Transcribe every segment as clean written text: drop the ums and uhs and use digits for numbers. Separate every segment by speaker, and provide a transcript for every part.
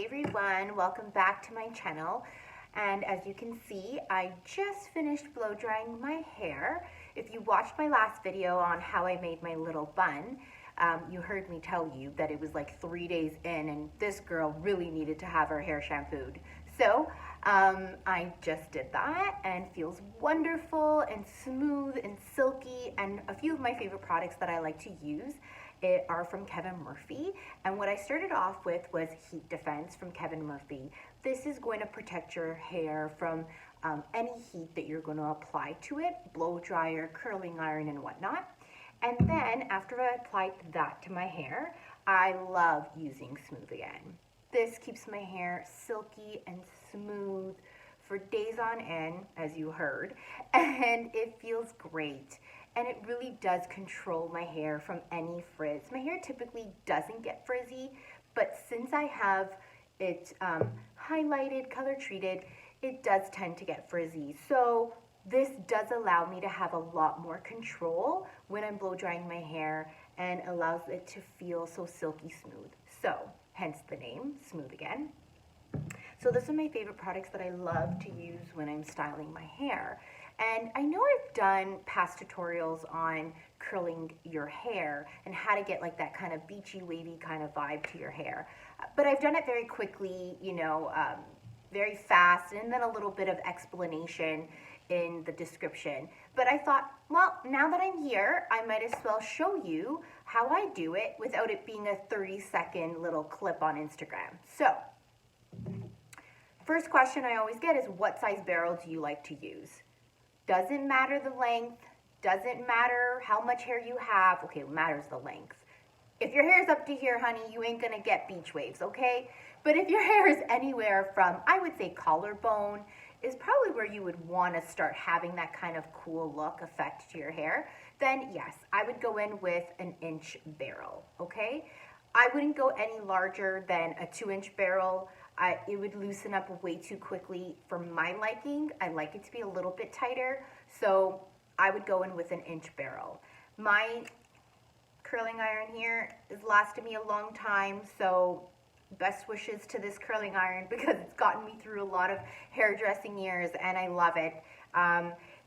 Speaker 1: Hey everyone, welcome back to my channel. And as you can see, I just finished blow drying my hair. If you watched my last video on how I made my little bun, you heard me tell you that it was like 3 days in and this girl really needed to have her hair shampooed. So I just did that and feels wonderful and smooth and silky, and a few of my favorite products that I like to use are from Kevin Murphy. And what I started off with was Heat Defense from Kevin Murphy. This is going to protect your hair from any heat that you're going to apply to it, blow dryer, curling iron, and whatnot. And then after I applied that to my hair, I love using Smooth Again. This keeps my hair silky and smooth for days on end, as you heard, and it feels great. And it really does control my hair from any frizz. My hair typically doesn't get frizzy, but since I have it highlighted, color treated, it does tend to get frizzy. So this does allow me to have a lot more control when I'm blow drying my hair and allows it to feel so silky smooth. So hence the name, Smooth Again. So those are my favorite products that I love to use when I'm styling my hair. And I know I've done past tutorials on curling your hair and how to get like that kind of beachy, wavy kind of vibe to your hair. But I've done it very quickly, very fast, and then a little bit of explanation in the description. But I thought, well, now that I'm here, I might as well show you how I do it without it being a 30-second little clip on Instagram. So, first question I always get is, what size barrel do you like to use? Doesn't matter the length, doesn't matter how much hair you have. Okay, it matters the length. If your hair is up to here, honey, you ain't gonna get beach waves, okay? But if your hair is anywhere from, I would say collarbone, is probably where you would wanna start having that kind of cool look effect to your hair, then yes, I would go in with an inch barrel, okay? I wouldn't go any larger than a 2-inch barrel. It would loosen up way too quickly for my liking. I like it to be a little bit tighter, so I would go in with an inch barrel. My curling iron here has lasted me a long time, so best wishes to this curling iron because it's gotten me through a lot of hairdressing years and I love it.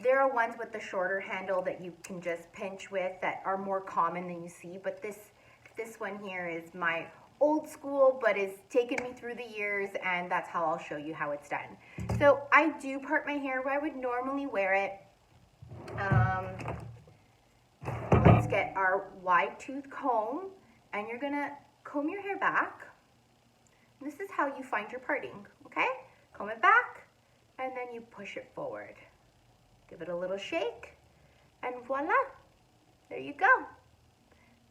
Speaker 1: There are ones with the shorter handle that you can just pinch with that are more common than you see, but this one here is my old school, but it's taken me through the years, and that's how I'll show you how it's done. So I do part my hair where I would normally wear it. Let's get our wide tooth comb, and you're gonna comb your hair back. This is how you find your parting, okay? Comb it back, and then you push it forward. Give it a little shake, and voila, there you go.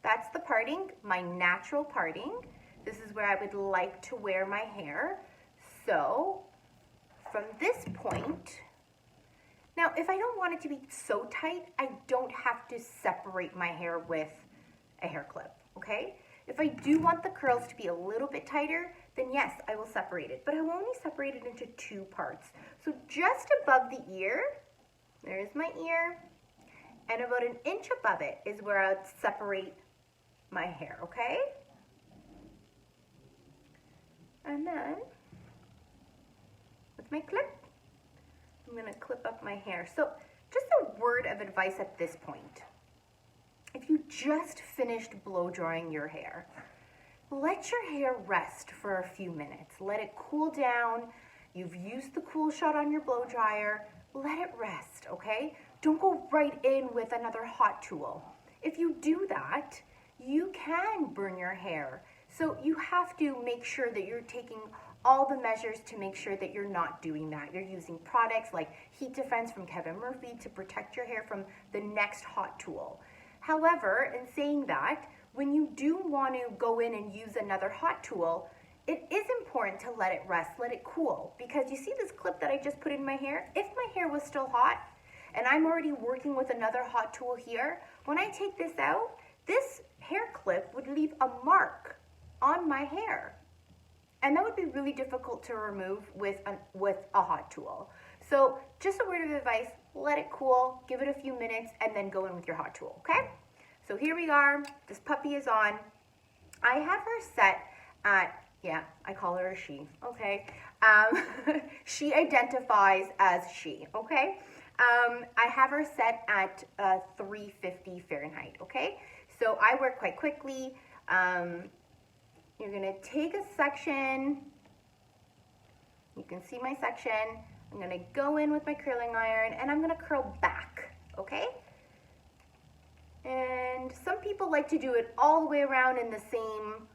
Speaker 1: That's the parting, my natural parting. This is where I would like to wear my hair. So from this point, now if I don't want it to be so tight, I don't have to separate my hair with a hair clip, okay? If I do want the curls to be a little bit tighter, then yes, I will separate it, but I will only separate it into 2 parts. So just above the ear, there's my ear, and about 1 inch above it is where I would separate my hair, okay? And then, with my clip, I'm gonna clip up my hair. So, just a word of advice at this point. If you just finished blow drying your hair, let your hair rest for a few minutes. Let it cool down. You've used the cool shot on your blow dryer. Let it rest, okay? Don't go right in with another hot tool. If you do that, you can burn your hair. So you have to make sure that you're taking all the measures to make sure that you're not doing that. You're using products like Heat Defense from Kevin Murphy to protect your hair from the next hot tool. However, in saying that, when you do want to go in and use another hot tool, it is important to let it rest, let it cool. Because you see this clip that I just put in my hair? If my hair was still hot and I'm already working with another hot tool here, when I take this out, this hair clip would leave a mark on my hair. And that would be really difficult to remove with a hot tool. So just a word of advice, let it cool, give it a few minutes, and then go in with your hot tool, okay? So here we are, this puppy is on. I have her set at Yeah, I call her a she, okay? She identifies as she, okay? I have her set at 350 Fahrenheit, okay? So I work quite quickly. You're gonna take a section. You can see my section. I'm gonna go in with my curling iron and I'm gonna curl back, okay? And some people like to do it all the way around in the same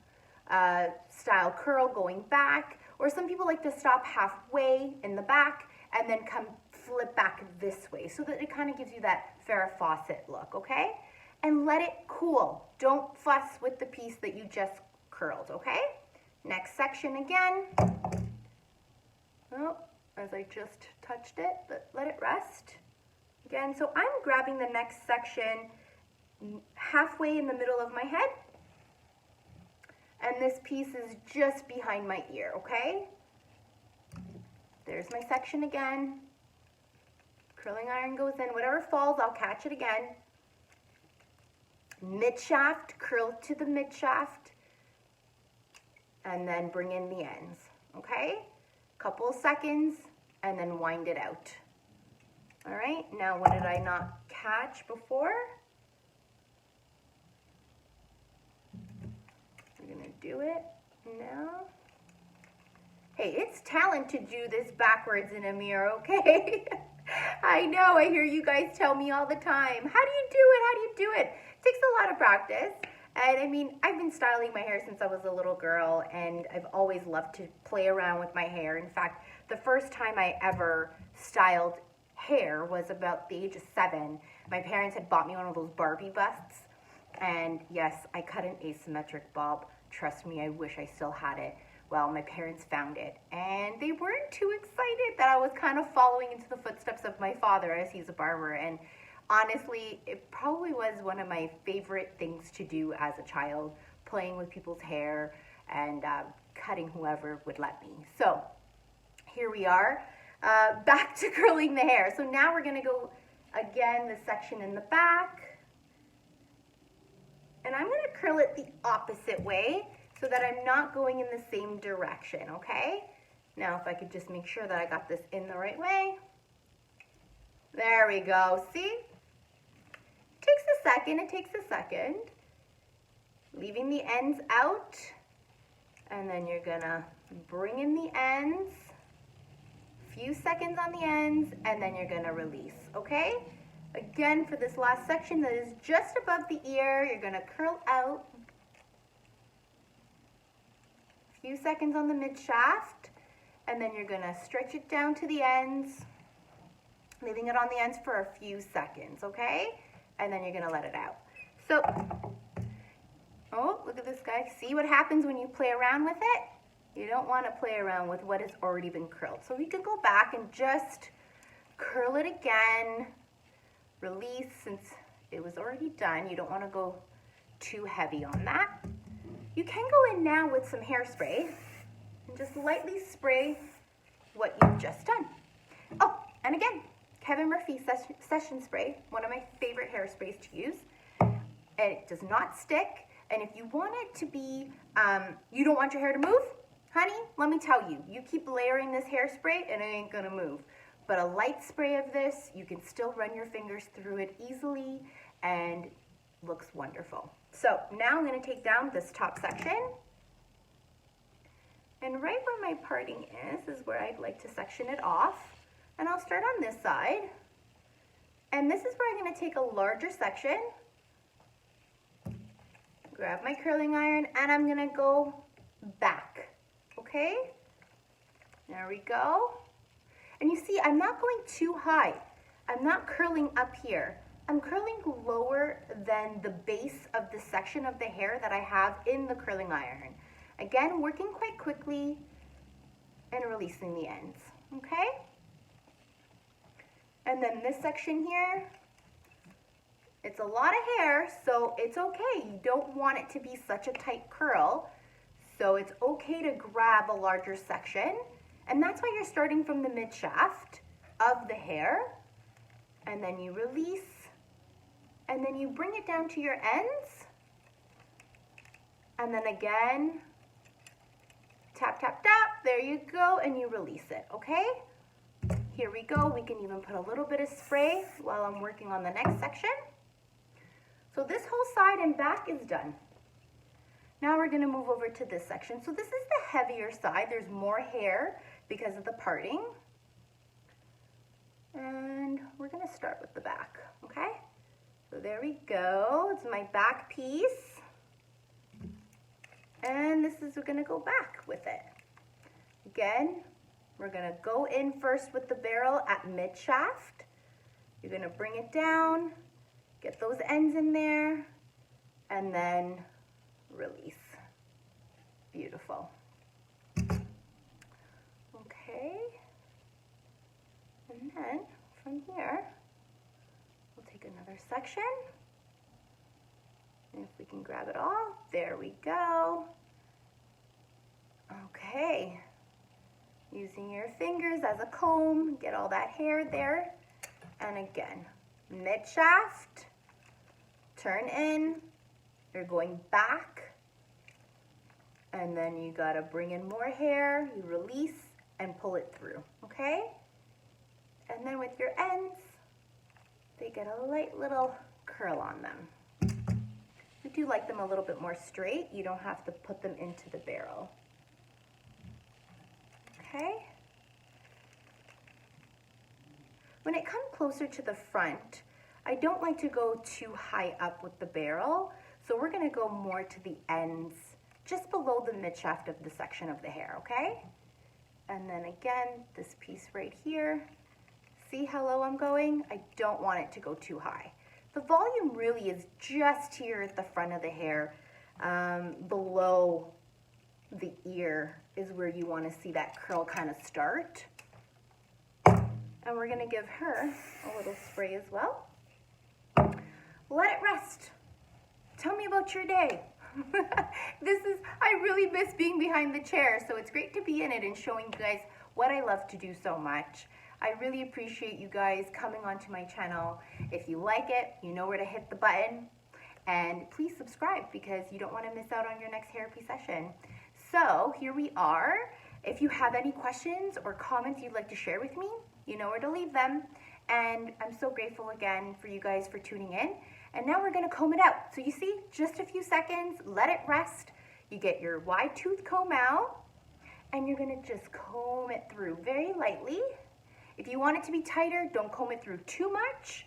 Speaker 1: style curl going back, or some people like to stop halfway in the back and then come flip back this way so that it kind of gives you that Farrah Fawcett look, okay? And let it cool. Don't fuss with the piece that you just curled, okay? Next section again. Oh, as I just touched it, but let it rest. Again, so I'm grabbing the next section halfway in the middle of my head. And this piece is just behind my ear, okay? There's my section again. Curling iron goes in. Whatever falls, I'll catch it again. Mid shaft, curl to the mid shaft. And then bring in the ends, okay? Couple of seconds, and then wind it out. All right, now what did I not catch before? I'm gonna do it now. Hey, it's talent to do this backwards in a mirror, okay? I know, I hear you guys tell me all the time, how do you do it, how do you do it? It takes a lot of practice. And I mean, I've been styling my hair since I was a little girl, and I've always loved to play around with my hair. In fact, the first time I ever styled hair was about the age of 7. My parents had bought me one of those Barbie busts, and yes, I cut an asymmetric bob. Trust me, I wish I still had it. Well, my parents found it, and they weren't too excited that I was kind of following into the footsteps of my father, as he's a barber. And honestly, it probably was one of my favorite things to do as a child, playing with people's hair and cutting whoever would let me. So here we are, back to curling the hair. So now we're gonna go again, the section in the back. And I'm gonna curl it the opposite way so that I'm not going in the same direction, okay? Now if I could just make sure that I got this in the right way. There we go, see? It takes a second. Leaving the ends out, and then you're gonna bring in the ends, few seconds on the ends, and then you're gonna release, okay? Again, for this last section that is just above the ear, you're gonna curl out, few seconds on the mid shaft, and then you're gonna stretch it down to the ends, leaving it on the ends for a few seconds, okay? And then you're gonna let it out. So, oh, look at this guy. See what happens when you play around with it? You don't wanna play around with what has already been curled. So we could go back and just curl it again, release since it was already done. You don't wanna go too heavy on that. You can go in now with some hairspray and just lightly spray what you've just done. Oh, and again, Kevin Murphy Session Spray, one of my favorite hairsprays to use. And it does not stick. And if you want it to be, you don't want your hair to move, honey, let me tell you, you keep layering this hairspray and it ain't gonna move. But a light spray of this, you can still run your fingers through it easily and looks wonderful. So now I'm gonna take down this top section. And right where my parting is where I'd like to section it off. And I'll start on this side. And this is where I'm gonna take a larger section, grab my curling iron, and I'm gonna go back, okay? There we go. And you see, I'm not going too high. I'm not curling up here. I'm curling lower than the base of the section of the hair that I have in the curling iron. Again, working quite quickly and releasing the ends, okay? And then this section here, it's a lot of hair, so it's okay. You don't want it to be such a tight curl, so it's okay to grab a larger section. And that's why you're starting from the mid shaft of the hair, and then you release, and then you bring it down to your ends, and then again, tap, tap. There you go, and you release it, okay? Here we go. We can even put a little bit of spray while I'm working on the next section. So this whole side and back is done. Now we're going to move over to this section. So this is the heavier side. There's more hair because of the parting. And we're going to start with the back, okay? So there we go. It's my back piece. And this is, we're going to go back with it. Again, we're going to go in first with the barrel at mid-shaft. You're going to bring it down, get those ends in there, and then release. Beautiful. Okay. And then from here, we'll take another section. And if we can grab it all, there we go. Okay. Using your fingers as a comb, get all that hair there. And again, mid-shaft, turn in, you're going back, and then you gotta bring in more hair, you release and pull it through, okay? And then with your ends, they get a light little curl on them. We do like them a little bit more straight. You don't have to put them into the barrel. Okay? When it comes closer to the front, I don't like to go too high up with the barrel, so we're gonna go more to the ends, just below the mid-shaft of the section of the hair, okay? And then again, this piece right here, see how low I'm going? I don't want it to go too high. The volume really is just here at the front of the hair, below the ear is where you want to see that curl kind of start. And we're going to give her a little spray as well. Let it rest. Tell me about your day. I really miss being behind the chair, so it's great to be in it and showing you guys what I love to do so much. I really appreciate you guys coming onto my channel. If you like it, you know where to hit the button. And please subscribe because you don't want to miss out on your next therapy session. So here we are. If you have any questions or comments you'd like to share with me, you know where to leave them. And I'm so grateful again for you guys for tuning in. And now we're going to comb it out. So you see, just a few seconds, let it rest. You get your wide tooth comb out and you're going to just comb it through very lightly. If you want it to be tighter, don't comb it through too much.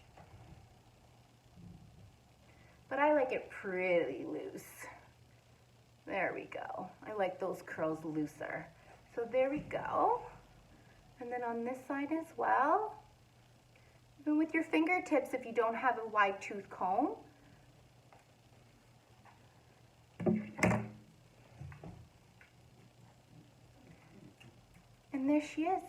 Speaker 1: But I like it pretty loose. There we go. I like those curls looser. So there we go. And then on this side as well. Even with your fingertips, if you don't have a wide tooth comb. And there she is.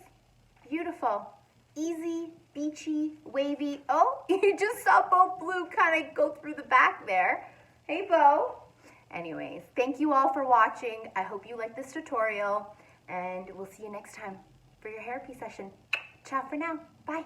Speaker 1: Beautiful. Easy, beachy, wavy. Oh, you just saw Bo Blue kind of go through the back there. Hey, Bo. Anyways, thank you all for watching. I hope you liked this tutorial, and we'll see you next time for your therapy session. Ciao for now. Bye.